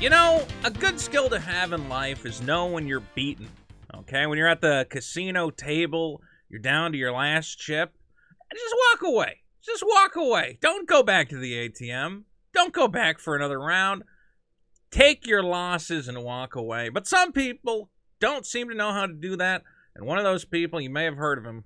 You know, a good skill to have in life is know when you're beaten, okay? When you're at the casino table, you're down to your last chip, just walk away. Just walk away. Don't go back to the ATM. Don't go back for another round. Take your losses and walk away. But some people don't seem to know how to do that, and one of those people, you may have heard of him,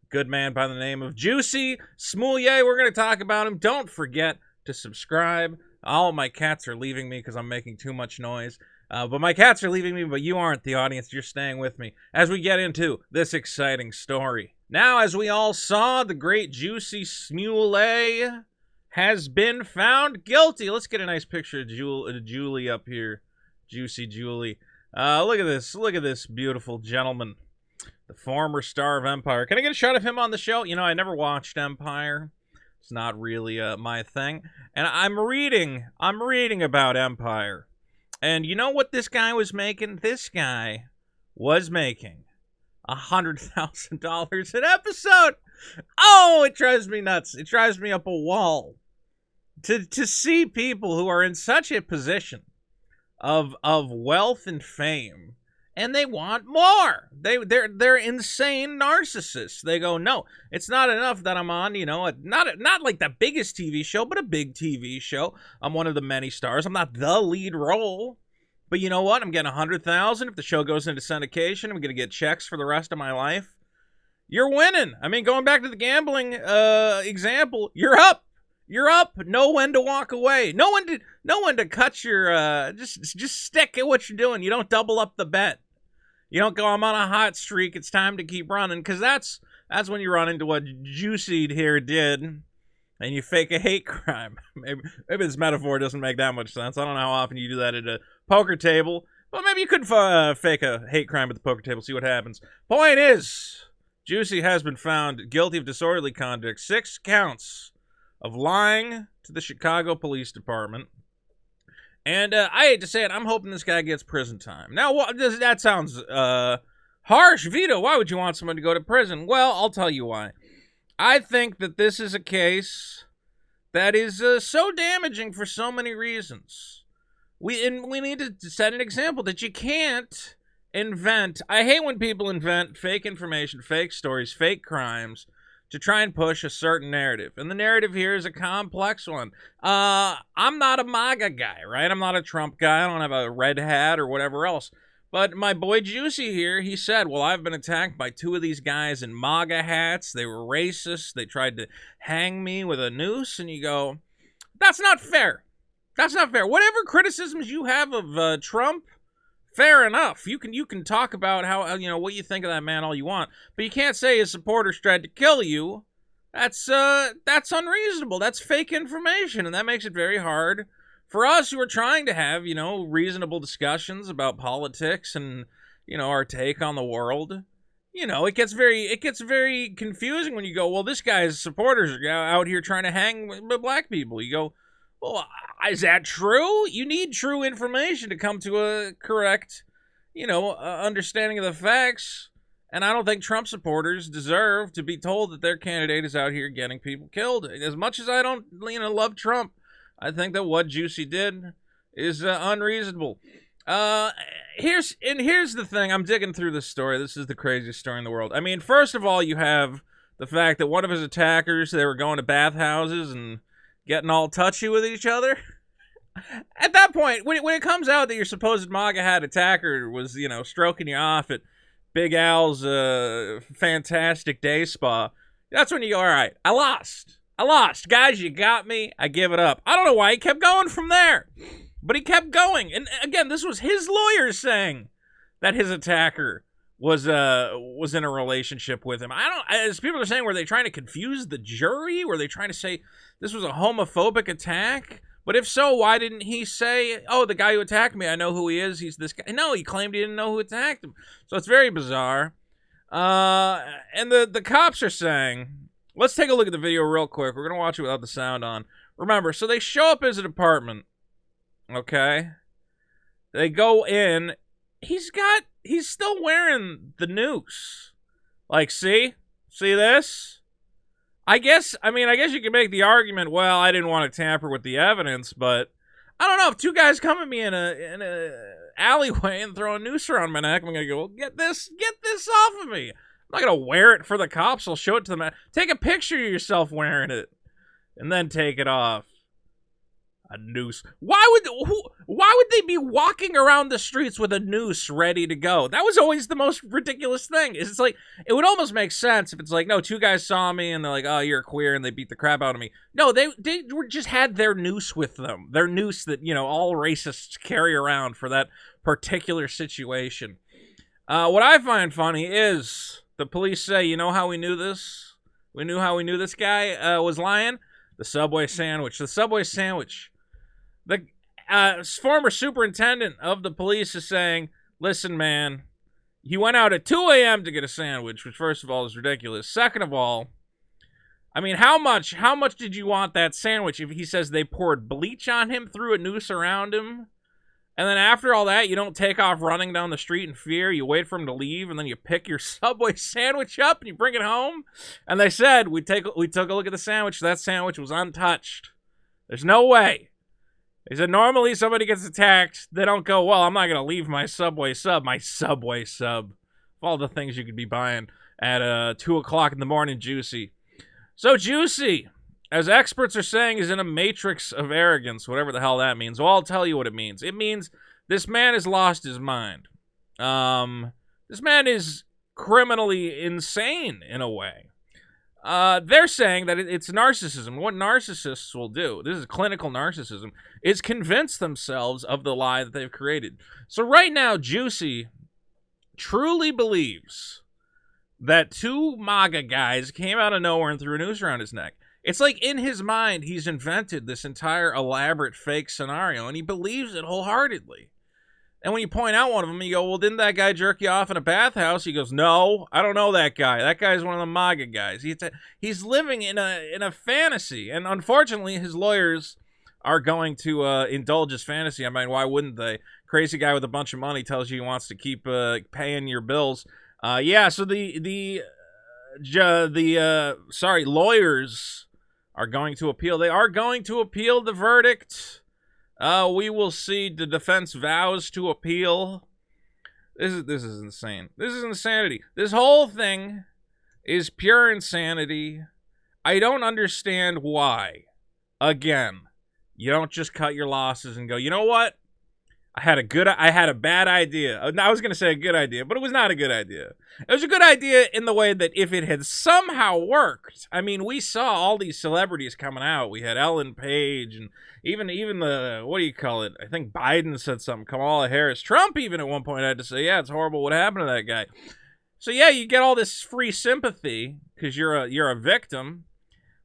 good man by the name of Jussie Smollett. We're going to talk about him. Don't forget to subscribe. All my cats are leaving me because I'm making too much noise. But my cats are leaving me, but you aren't, the audience. You're staying with me as we get into this exciting story. Now, as we all saw, the great Jussie Smollett has been found guilty. Let's get a nice picture of Julie up here. Juicy Julie. Look at this. Look at this beautiful gentleman. The former star of Empire. Can I get a shot of him on the show? You know, I never watched Empire. It's not really my thing. And I'm reading about Empire. And you know what this guy was making? This guy was making $100,000 an episode. Oh, it drives me nuts. It drives me up a wall. To see people who are in such a position of wealth and fame, and they want more. They're insane narcissists. They go, no, it's not enough that I'm on, you know, not like the biggest TV show, but a big TV show. I'm one of the many stars. I'm not the lead role, but you know what? I'm getting $100,000. If the show goes into syndication, I'm gonna get checks for the rest of my life. You're winning. I mean, going back to the gambling example, you're up. You're up. Know when to walk away. Know when to cut your just stick at what you're doing. You don't double up the bet. You don't go, I'm on a hot streak, it's time to keep running, because that's when you run into what Jussie here did, and you fake a hate crime. Maybe this metaphor doesn't make that much sense. I don't know how often you do that at a poker table, but maybe you could fake a hate crime at the poker table, see what happens. Point is, Jussie has been found guilty of disorderly conduct, 6 counts of lying to the Chicago Police Department. And I hate to say it, I'm hoping this guy gets prison time. Now, that sounds harsh. Vito, why would you want someone to go to prison? Well, I'll tell you why. I think that this is a case that is so damaging for so many reasons. We need to set an example that you can't invent. I hate when people invent fake information, fake stories, fake crimes, to try and push a certain narrative. And the narrative here is a complex one. I'm not a MAGA guy, right? I'm not a Trump guy. I don't have a red hat or whatever else. But my boy Jussie here, he said, well, I've been attacked by 2 of these guys in MAGA hats. They were racist. They tried to hang me with a noose. And you go, that's not fair. That's not fair. Whatever criticisms you have of Trump, fair enough. You can talk about how, you know, what you think of that man all you want, but you can't say his supporters tried to kill you. That's unreasonable. That's fake information, and that makes it very hard for us who are trying to have, you know, reasonable discussions about politics and, you know, our take on the world. You know, it gets very confusing when you go, well, this guy's supporters are out here trying to hang black people. You go, well, is that true? You need true information to come to a correct, you know, understanding of the facts. And I don't think Trump supporters deserve to be told that their candidate is out here getting people killed. As much as I don't, you know, love Trump, I think that what Jussie did is unreasonable. Here's the thing. I'm digging through this story. This is the craziest story in the world. I mean, first of all, you have the fact that one of his attackers, they were going to bathhouses and getting all touchy with each other. At that point, when it comes out that your supposed MAGA hat attacker was, you know, stroking you off at Big Al's fantastic day spa, that's when you go, all right, I lost. Guys, you got me. I give it up. I don't know why he kept going from there, but he kept going. And again, this was his lawyer saying that his attacker was in a relationship with him. As people are saying, were they trying to confuse the jury? Were they trying to say this was a homophobic attack? But if so, why didn't he say, oh, the guy who attacked me, I know who he is, he's this guy? No, he claimed he didn't know who attacked him. So it's very bizarre. And the cops are saying, let's take a look at the video real quick. We're going to watch it without the sound on. Remember, so they show up at his apartment, okay? They go in. He's still wearing the noose. Like, see this? I guess you can make the argument, well, I didn't want to tamper with the evidence, but I don't know, if two guys come at me in a alleyway and throw a noose around my neck, I'm gonna go, well, get this off of me. I'm not gonna wear it for the cops. I'll show it to them. Take a picture of yourself wearing it, and then take it off. A noose. Why would they be walking around the streets with a noose ready to go? That was always the most ridiculous thing. It's like, it would almost make sense if it's like, no, two guys saw me and they're like, oh, you're queer, and they beat the crap out of me. No, they just had their noose with them. Their noose that, you know, all racists carry around for that particular situation. What I find funny is the police say, you know how we knew this? We knew how we knew this guy was lying? The Subway sandwich. The Subway sandwich. The former superintendent of the police is saying, listen, man, he went out at 2 a.m. to get a sandwich, which first of all is ridiculous. Second of all, I mean, how much did you want that sandwich if he says they poured bleach on him, threw a noose around him, and then after all that, you don't take off running down the street in fear, you wait for him to leave, and then you pick your Subway sandwich up and you bring it home? And they said, we took a look at the sandwich, that sandwich was untouched. There's no way. They said normally somebody gets attacked, they don't go, well, I'm not going to leave my Subway sub. All the things you could be buying at 2 o'clock in the morning, Jussie. So Jussie, as experts are saying, is in a matrix of arrogance, whatever the hell that means. Well, I'll tell you what it means. It means this man has lost his mind. This man is criminally insane in a way. They're saying that it's narcissism. What narcissists will do, this is clinical narcissism, is convince themselves of the lie that they've created. So right now, Jussie truly believes that two MAGA guys came out of nowhere and threw a noose around his neck. It's like in his mind, he's invented this entire elaborate fake scenario, and he believes it wholeheartedly. And when you point out one of them, you go, well, didn't that guy jerk you off in a bathhouse? He goes, no, I don't know that guy. That guy's one of the MAGA guys. He's living in a fantasy. And unfortunately, his lawyers are going to indulge his fantasy. I mean, why wouldn't they? Crazy guy with a bunch of money tells you he wants to keep paying your bills. Yeah, so lawyers are going to appeal. They are going to appeal the verdict. We will see. The defense vows to appeal. This is insane. This is insanity. This whole thing is pure insanity. I don't understand why. Again, you don't just cut your losses and go, you know what? I had a bad idea. I was going to say a good idea, but it was not a good idea. It was a good idea in the way that if it had somehow worked, I mean, we saw all these celebrities coming out. We had Ellen Page and even the, what do you call it? I think Biden said something. Kamala Harris. Trump even at one point had to say, yeah, it's horrible what happened to that guy. So yeah, you get all this free sympathy because you're a victim.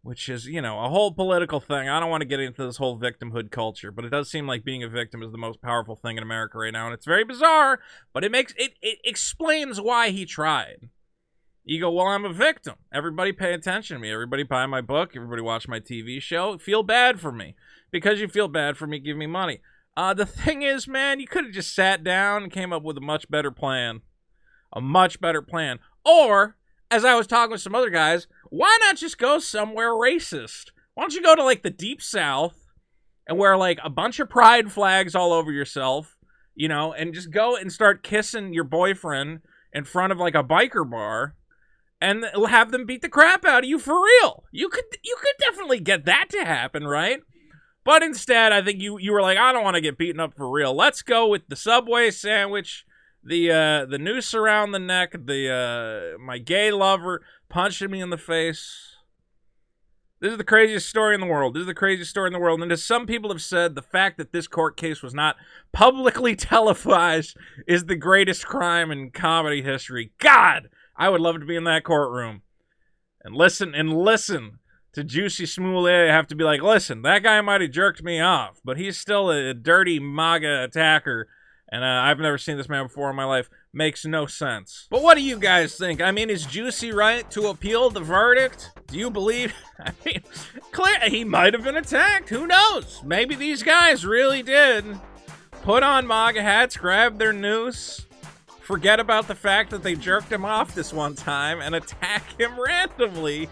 Which is, you know, a whole political thing. I don't want to get into this whole victimhood culture, but it does seem like being a victim is the most powerful thing in America right now, and it's very bizarre, but it explains why he tried. You go, well, I'm a victim. Everybody pay attention to me. Everybody buy my book. Everybody watch my TV show. Feel bad for me. Because you feel bad for me, give me money. The thing is, man, you could have just sat down and came up with a much better plan. A much better plan. Or, as I was talking with some other guys, why not just go somewhere racist? Why don't you go to, like, the Deep South and wear, like, a bunch of pride flags all over yourself, you know, and just go and start kissing your boyfriend in front of, like, a biker bar and have them beat the crap out of you for real. You could definitely get that to happen, right? But instead, I think you were like, I don't want to get beaten up for real. Let's go with the Subway sandwich, the noose around the neck, my gay lover punching me in the face. This is the craziest story in the world. And as some people have said, the fact that this court case was not publicly televised is the greatest crime in comedy history. God, I would love to be in that courtroom and listen to Jussie Smollett. I have to be like, listen, that guy might have jerked me off, but he's still a dirty MAGA attacker. And I've never seen this man before in my life. Makes no sense. But what do you guys think? I mean, is Jussie right to appeal the verdict? Do you believe? I mean, clear, he might have been attacked. Who knows? Maybe these guys really did put on MAGA hats, grab their noose, forget about the fact that they jerked him off this one time, and attack him randomly.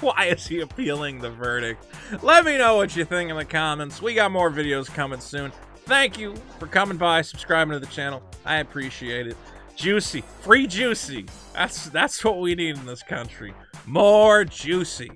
Why is he appealing the verdict? Let me know what you think in the comments. We got more videos coming soon. Thank you for coming by, subscribing to the channel. I appreciate it. Juicy, free Juicy. That's what we need in this country. More Juicy.